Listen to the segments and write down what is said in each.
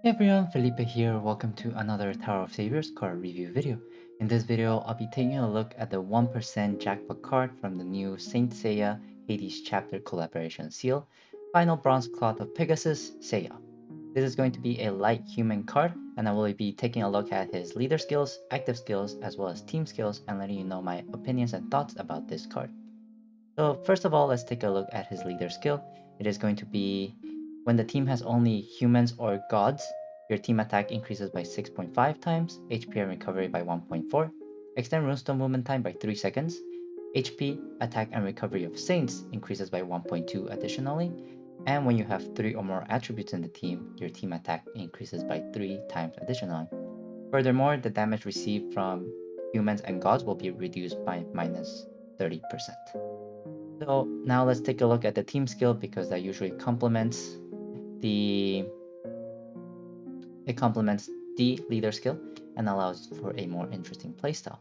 Hey everyone, Felipe here. Welcome to another Tower of Saviors card review video. In this video, I'll be taking a look at the 1% jackpot card from the new Saint Seiya Hades chapter collaboration seal, Final Bronze Cloth of Pegasus, Seiya. This is going to be a light human card, and I will be taking a look at his leader skills, active skills, as well as team skills, and letting you know my opinions and thoughts about this card. So first of all, let's take a look at his leader skill. It is going to be when the team has only humans or gods, your team attack increases by 6.5 times, HP and recovery by 1.4, extend runestone movement time by 3 seconds, HP, attack and recovery of saints increases by 1.2 additionally, and when you have 3 or more attributes in the team, your team attack increases by 3 times additionally. Furthermore, the damage received from humans and gods will be reduced by minus 30%. So now let's take a look at the team skill because that usually complements the it complements the leader skill and allows for a more interesting playstyle.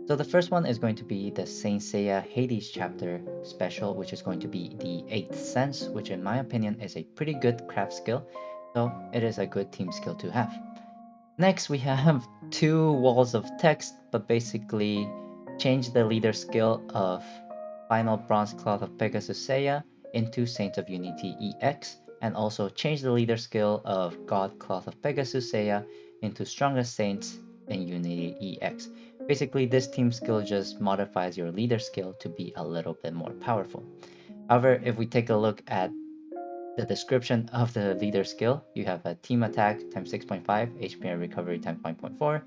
So the first one is going to be the Saint Seiya Hades chapter special, which is going to be the 8th sense, which in my opinion is a pretty good craft skill. So it is a good team skill to have. Next, we have two walls of text, but basically change the leader skill of Final Bronze Cloth of Pegasus Seiya into Saint of Unity EX, and also change the leader skill of God Cloth of Pegasus Seiya into Strongest Saints in Unity EX. Basically, this team skill just modifies your leader skill to be a little bit more powerful. However, if we take a look at the description of the leader skill, you have a team attack times 6.5, HP and recovery times 1.4,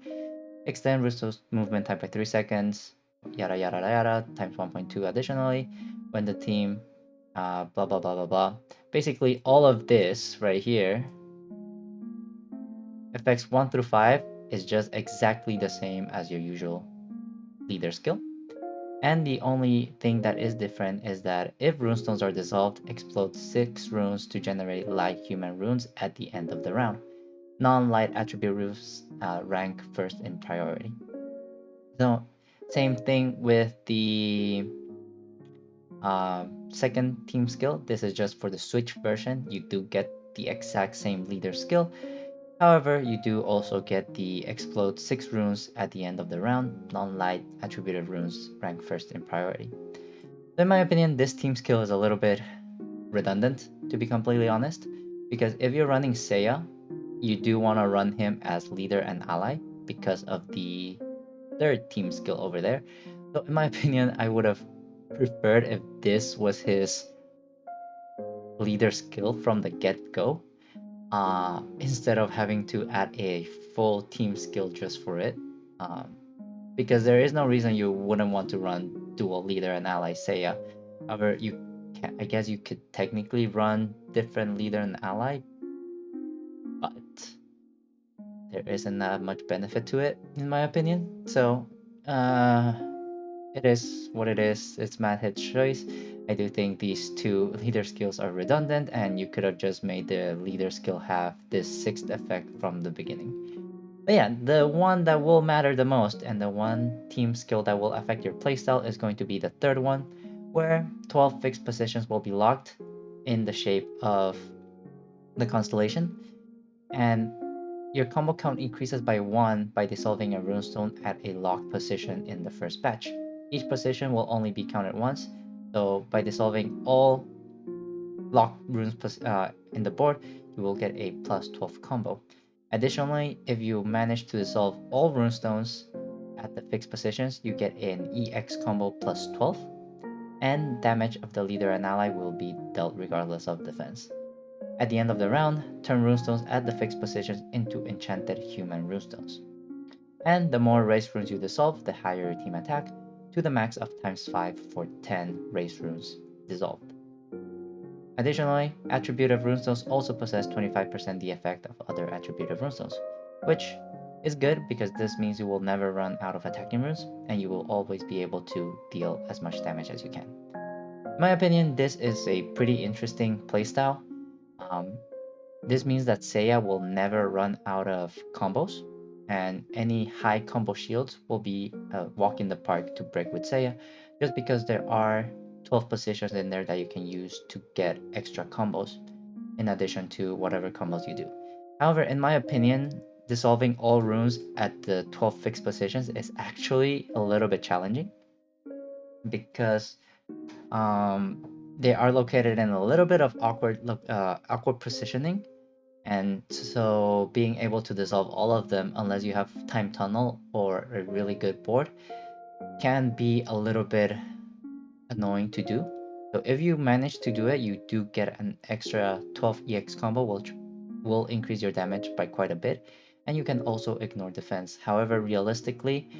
extend resource movement time by 3 seconds, yada yada yada, times 1.2 additionally, when the team, blah blah blah blah blah. Basically, all of this right here, effects 1 through 5, is just exactly the same as your usual leader skill. And the only thing that is different is that if runestones are dissolved, explode 6 runes to generate light human runes at the end of the round. Non-light attribute runes rank first in priority. So same thing with the second team skill. This is just for the Switch version. You do get the exact same leader skill. However, you do also get the explode 6 runes at the end of the round. Non-light attributed runes rank first in priority. In my opinion, this team skill is a little bit redundant, to be completely honest, because if you're running Seiya, you do want to run him as leader and ally because of the third team skill over there. So in my opinion, I would have preferred if this was his leader skill from the get-go, instead of having to add a full team skill just for it. Um, because there is no reason you wouldn't want to run dual leader and ally Seiya. However, I guess you could technically run different leader and ally, but there isn't that much benefit to it, in my opinion. So, uh, it is what it is. It's Mathead's choice. I do think these two leader skills are redundant, and you could have just made the leader skill have this sixth effect from the beginning. But yeah, the one that will matter the most and the one team skill that will affect your playstyle is going to be the third one, where 12 fixed positions will be locked in the shape of the constellation, and your combo count increases by 1 by dissolving a runestone at a locked position in the first batch. Each position will only be counted once, so by dissolving all locked runes in the board, you will get a plus 12 combo. Additionally, if you manage to dissolve all runestones at the fixed positions, you get an EX combo plus 12, and damage of the leader and ally will be dealt regardless of defense. At the end of the round, turn runestones at the fixed positions into enchanted human runestones. And the more race runes you dissolve, the higher your team attack, to the max of times 5 for 10 race runes dissolved. Additionally, attributive runestones also possess 25% the effect of other attributive runestones, which is good because this means you will never run out of attacking runes and you will always be able to deal as much damage as you can. In my opinion, this is a pretty interesting playstyle. Um, this means that Seiya will never run out of combos, and any high combo shields will be a walk in the park to break with Seiya, just because there are 12 positions in there that you can use to get extra combos, in addition to whatever combos you do. However, in my opinion, dissolving all runes at the 12 fixed positions is actually a little bit challenging because they are located in a little bit of awkward positioning, and so being able to dissolve all of them unless you have time tunnel or a really good board can be a little bit annoying to do. So if you manage to do it, you do get an extra 12 EX combo, which will increase your damage by quite a bit, and you can also ignore defense. However, realistically,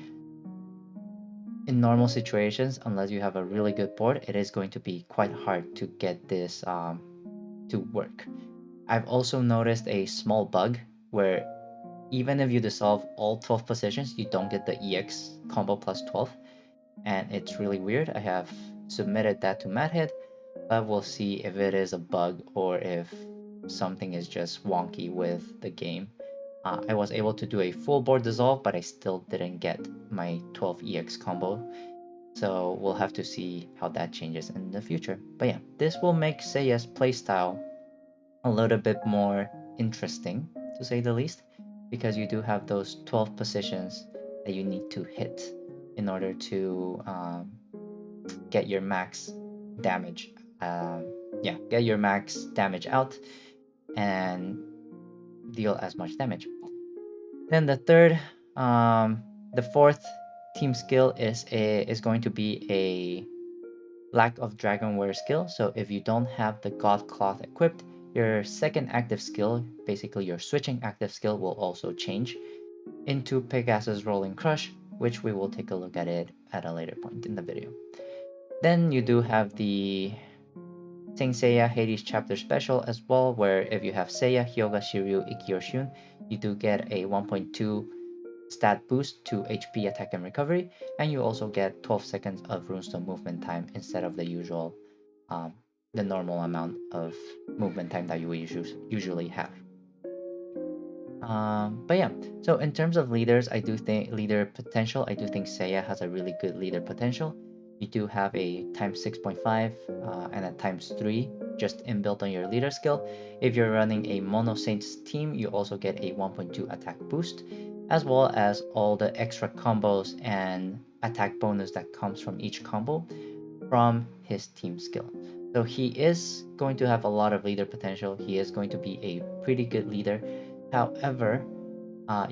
in normal situations, unless you have a really good board, it is going to be quite hard to get this to work. I've also noticed a small bug where even if you dissolve all 12 positions, you don't get the EX combo plus 12, and it's really weird. I have submitted that to Madhead, but we'll see if it is a bug or if something is just wonky with the game. I was able to do a full board dissolve, but I still didn't get my 12 EX combo. So we'll have to see how that changes in the future. But yeah, this will make Seiya's playstyle a little bit more interesting, to say the least, because you do have those 12 positions that you need to hit in order to get your max damage. Yeah, get your max damage out and deal as much damage. Then the fourth team skill is going to be a lack of dragonware skill. So if you don't have the god cloth equipped, your second active skill, basically your switching active skill, will also change into Pegasus Rolling Crush, which we will take a look at it at a later point in the video. Then you do have the Saint Seiya Hades chapter special as well, where if you have Seiya, Hyoga, Shiryu, Ikki, or Shun, you do get a 1.2 stat boost to HP, attack, and recovery, and you also get 12 seconds of runestone movement time instead of the usual, um, the normal amount of movement time that you usually have. But yeah, so in terms of leaders, I do think leader potential, I do think Seiya has a really good leader potential. You do have a times 6.5 and a times 3 just inbuilt on your leader skill. If you're running a Mono Saints team, you also get a 1.2 attack boost, as well as all the extra combos and attack bonus that comes from each combo from his team skill. So he is going to have a lot of leader potential. He is going to be a pretty good leader. However,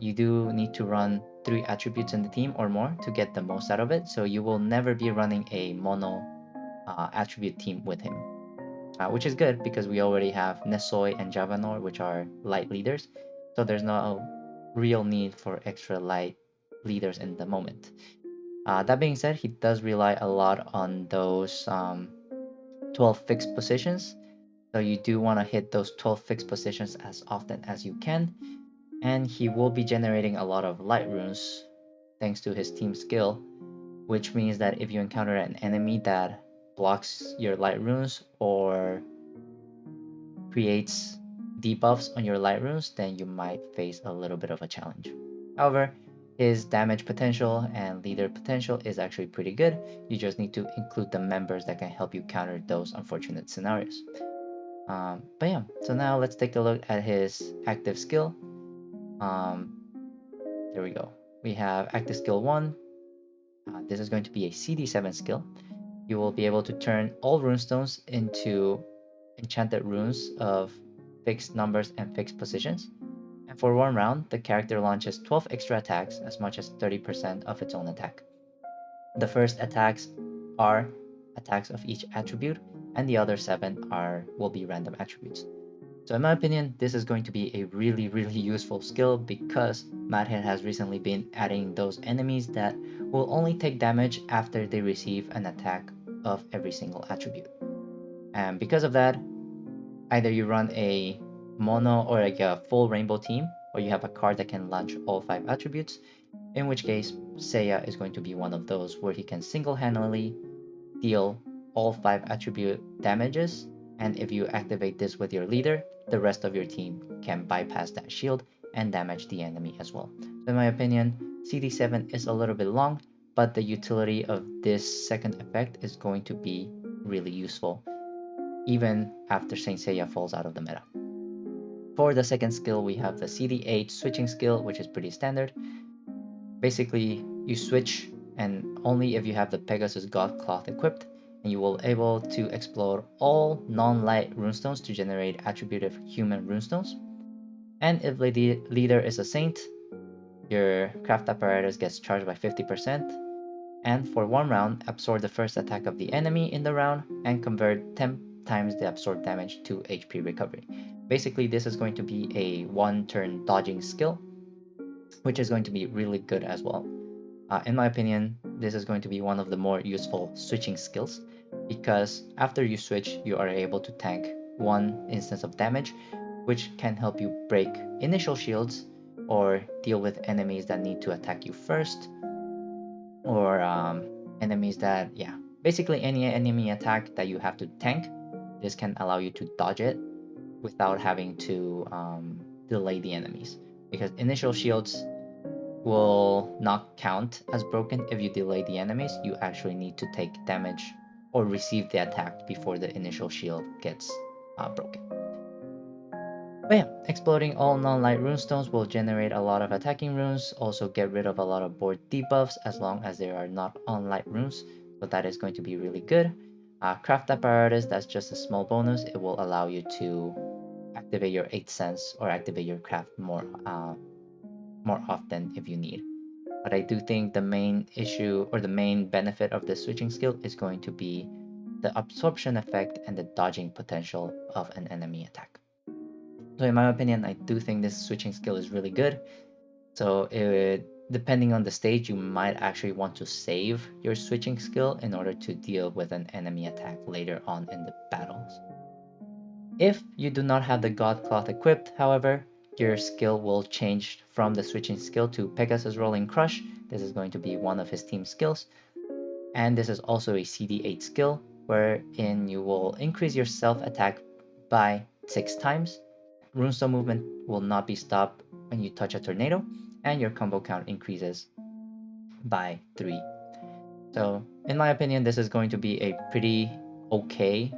you do need to run 3 attributes in the team or more to get the most out of it. So you will never be running a mono attribute team with him, which is good because we already have Nesoi and Javanor, which are light leaders. So there's no real need for extra light leaders in the moment. That being said, he does rely a lot on those 12 fixed positions. So you do want to hit those 12 fixed positions as often as you can. And he will be generating a lot of light runes thanks to his team skill, which means that if you encounter an enemy that blocks your light runes or creates debuffs on your light runes, then you might face a little bit of a challenge. However, his damage potential and leader potential is actually pretty good. You just need to include the members that can help you counter those unfortunate scenarios. But yeah, so now let's take a look at his active skill. Um, there we go. We have active skill 1. This is going to be a CD7 skill. You will be able to turn all runestones into enchanted runes of fixed numbers and fixed positions. And for one round, the character launches 12 extra attacks, as much as 30% of its own attack. The first attacks are attacks of each attribute, and the other 7 will be random attributes. So in my opinion, this is going to be a really, really useful skill because Madhead has recently been adding those enemies that will only take damage after they receive an attack of every single attribute. And because of that, either you run a mono or like a full rainbow team, or you have a card that can launch all 5 attributes, in which case Seiya is going to be one of those where he can single-handedly deal all 5 attribute damages, and if you activate this with your leader, the rest of your team can bypass that shield and damage the enemy as well. So in my opinion, CD7 is a little bit long, but the utility of this second effect is going to be really useful, even after Saint Seiya falls out of the meta. For the second skill, we have the CD8 switching skill, which is pretty standard. Basically, you switch, and only if you have the Pegasus God Cloth equipped, and you will able to explode all non-light runestones to generate attributive human runestones. And if the leader is a saint, your craft apparatus gets charged by 50%, and for one round, absorb the first attack of the enemy in the round and convert 10 times the absorbed damage to HP recovery. Basically, this is going to be a one-turn dodging skill, which is going to be really good as well. In my opinion, this is going to be one of the more useful switching skills because after you switch, you are able to tank one instance of damage, which can help you break initial shields or deal with enemies that need to attack you first, or enemies that, yeah, basically any enemy attack that you have to tank. This can allow you to dodge it without having to delay the enemies because initial shields will not count as broken if you delay the enemies. You actually need to take damage or receive the attack before the initial shield gets broken. But yeah, exploding all non-light runestones will generate a lot of attacking runes, also get rid of a lot of board debuffs as long as they are not on light runes, so that is going to be really good. Craft apparatus, that's just a small bonus. It will allow you to activate your 8th sense or activate your craft more often if you need. But I do think the main issue or the main benefit of this switching skill is going to be the absorption effect and the dodging potential of an enemy attack. So in my opinion, I do think this switching skill is really good. So depending on the stage, you might actually want to save your switching skill in order to deal with an enemy attack later on in the battles. If you do not have the God Cloth equipped, however, your skill will change from the switching skill to Pegasus Rolling Crush. This is going to be one of his team skills. And this is also a CD8 skill, wherein you will increase your self attack by 6 times. Runestone movement will not be stopped when you touch a tornado, and your combo count increases by 3. So, in my opinion, this is going to be a pretty okay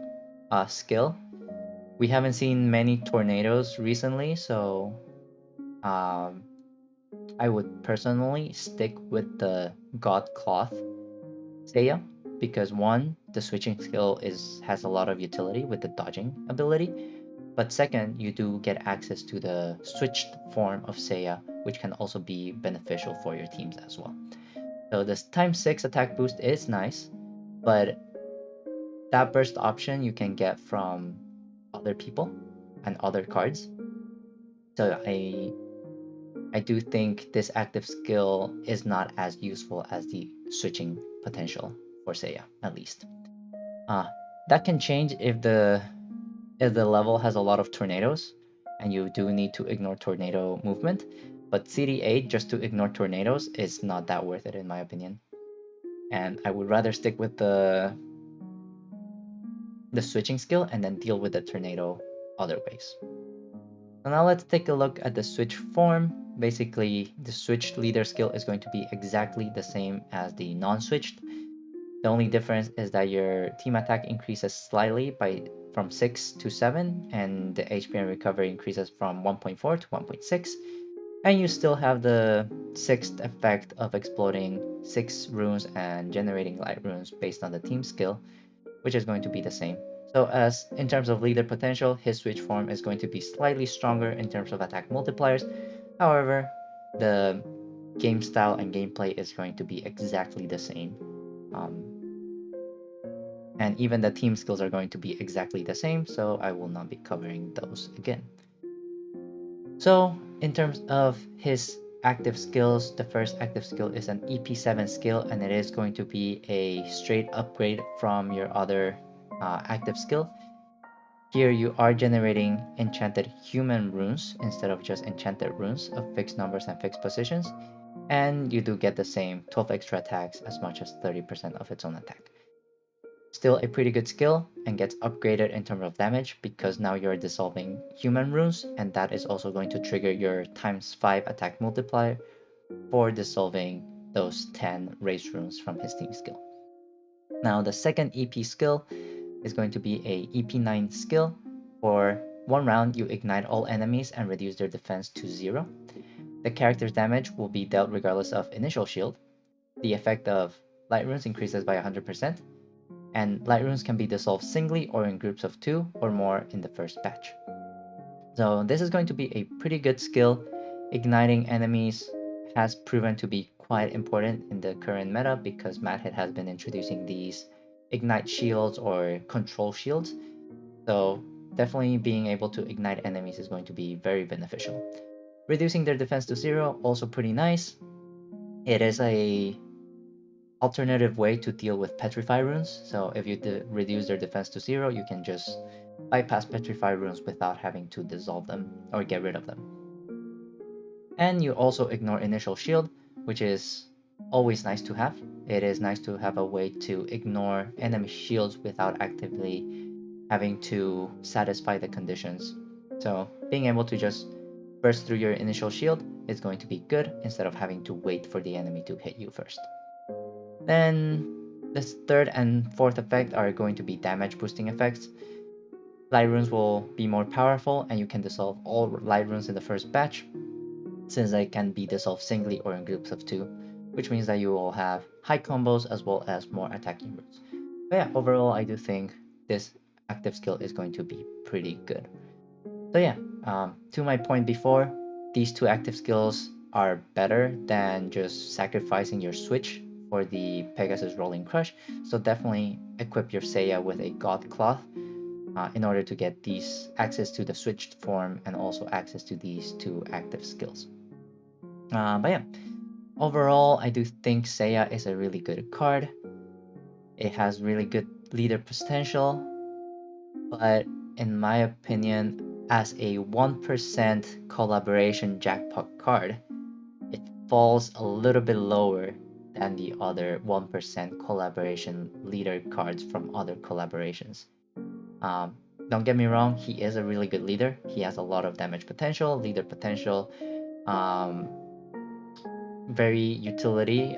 skill. We haven't seen many tornadoes recently, so um, I would personally stick with the God Cloth Seiya because one, the switching skill has a lot of utility with the dodging ability, but second, you do get access to the switched form of Seiya, which can also be beneficial for your teams as well. So this times 6 attack boost is nice, but that burst option you can get from other people and other cards. So I do think this active skill is not as useful as the switching potential for Seiya, at least. Uh, that can change if the level has a lot of tornadoes, and you do need to ignore tornado movement. But CD8 just to ignore tornadoes is not that worth it in my opinion. And I would rather stick with the switching skill and then deal with the tornado other ways. So now let's take a look at the switch form. Basically, the switched leader skill is going to be exactly the same as the non-switched. The only difference is that your team attack increases slightly by from 6 to 7, and the HP and recovery increases from 1.4 to 1.6. And you still have the sixth effect of exploding 6 runes and generating light runes based on the team skill, which is going to be the same. So as in terms of leader potential, his switch form is going to be slightly stronger in terms of attack multipliers. However, the game style and gameplay is going to be exactly the same. Um, and even the team skills are going to be exactly the same, so I will not be covering those again. So in terms of his active skills, the first active skill is an EP7 skill, and it is going to be a straight upgrade from your other active skill. Here you are generating enchanted human runes instead of just enchanted runes of fixed numbers and fixed positions, and you do get the same 12 extra attacks as much as 30% of its own attack. Still a pretty good skill and gets upgraded in terms of damage because now you're dissolving human runes, and that is also going to trigger your times 5 attack multiplier for dissolving those 10 race runes from his team skill. Now the second EP skill is going to be a EP9 skill for one round, you ignite all enemies and reduce their defense to 0. The character's damage will be dealt regardless of initial shield. The effect of light runes increases by 100%, and light runes can be dissolved singly or in groups of 2 or more in the first batch. So this is going to be a pretty good skill. Igniting enemies has proven to be quite important in the current meta because Madhead has been introducing these ignite shields or control shields. So definitely being able to ignite enemies is going to be very beneficial. Reducing their defense to 0, also pretty nice. It is a alternative way to deal with petrify runes. So if you reduce their defense to 0, you can just bypass petrify runes without having to dissolve them or get rid of them. And you also ignore initial shield, which is always nice to have. It is nice to have a way to ignore enemy shields without actively having to satisfy the conditions. So being able to just burst through your initial shield is going to be good instead of having to wait for the enemy to hit you first. Then this third and fourth effect are going to be damage boosting effects. Light runes will be more powerful and you can dissolve all light runes in the first batch since they can be dissolved singly or in groups of 2, which means that you will have high combos as well as more attacking runes. But yeah, overall I do think this active skill is going to be pretty good. So yeah, to my point before, these two active skills are better than just sacrificing your switch for the Pegasus Rolling Crush. So definitely equip your Seiya with a God Cloth in order to get these access to the switched form and also access to these two active skills. But yeah, overall, I do think Seiya is a really good card. It has really good leader potential, but in my opinion, as a 1% collaboration jackpot card, it falls a little bit lower than the other 1% collaboration leader cards from other collaborations. Um, don't get me wrong, he is a really good leader. He has a lot of damage potential, leader potential, um, very utility,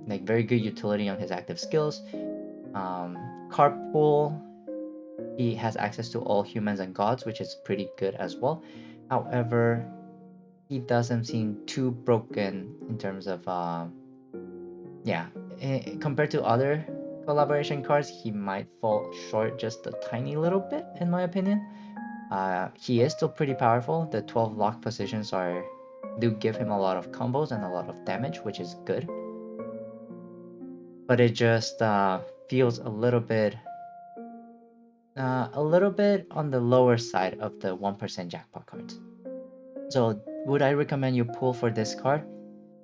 like very good utility on his active skills. Carpool, he has access to all humans and gods, which is pretty good as well. However, he doesn't seem too broken in terms of yeah, compared to other collaboration cards, he might fall short just a tiny little bit, in my opinion. He is still pretty powerful. The 12 lock positions do give him a lot of combos and a lot of damage, which is good. But it just feels a little bit on the lower side of the 1% jackpot cards. So would I recommend you pull for this card?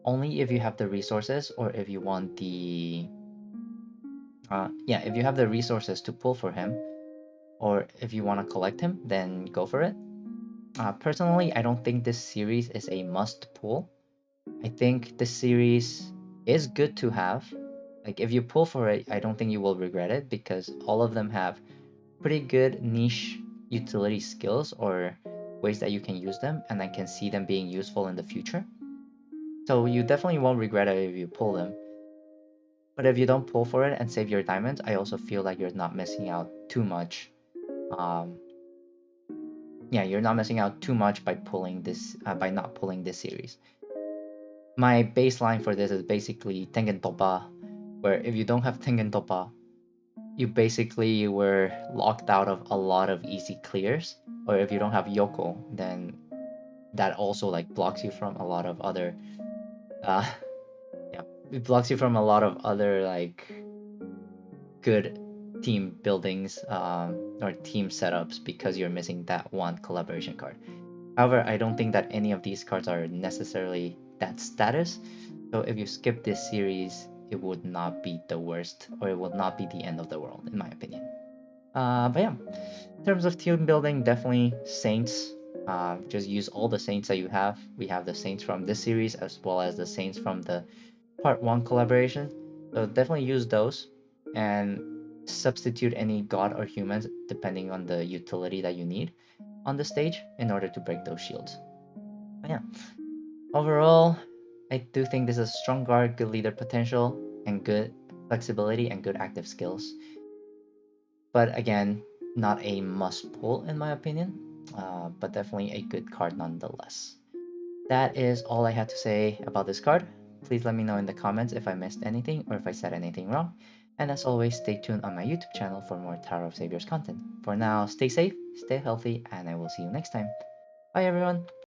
Only if you have the resources or if you want the yeah, if you have the resources to pull for him, or if you want to collect him, then go for it. Personally, I don't think this series is a must pull. I think this series is good to have. Like if you pull for it, I don't think you will regret it because all of them have pretty good niche utility skills or ways that you can use them, and I can see them being useful in the future. So you definitely won't regret it if you pull them. But if you don't pull for it and save your diamonds, I also feel like you're not missing out too much. Um, yeah, you're not missing out too much by pulling this by not pulling this series. My baseline for this is basically Tengen Toppa, where if you don't have Tengen Toppa, you basically were locked out of a lot of easy clears. Or if you don't have Yoko, then that also like blocks you from a lot of other uh yeah, it blocks you from a lot of other like good team buildings or team setups because you're missing that one collaboration card. However, I don't think that any of these cards are necessarily that status. So if you skip this series, it would not be the worst, or it would not be the end of the world, in my opinion. But yeah, in terms of team building, definitely Saints. Just use all the Saints that you have. We have the Saints from this series as well as the Saints from the Part 1 collaboration. So definitely use those and substitute any god or humans depending on the utility that you need on the stage in order to break those shields. But yeah, overall, I do think this is a strong guard, good leader potential, and good flexibility and good active skills. But again, not a must pull in my opinion. but definitely a good card nonetheless. That is all I had to say about this card. Please let me know in the comments if I missed anything or if I said anything wrong. And as always, stay tuned on my YouTube channel for more Tower of Saviors content. For now, stay safe, stay healthy, and I will see you next time. Bye everyone!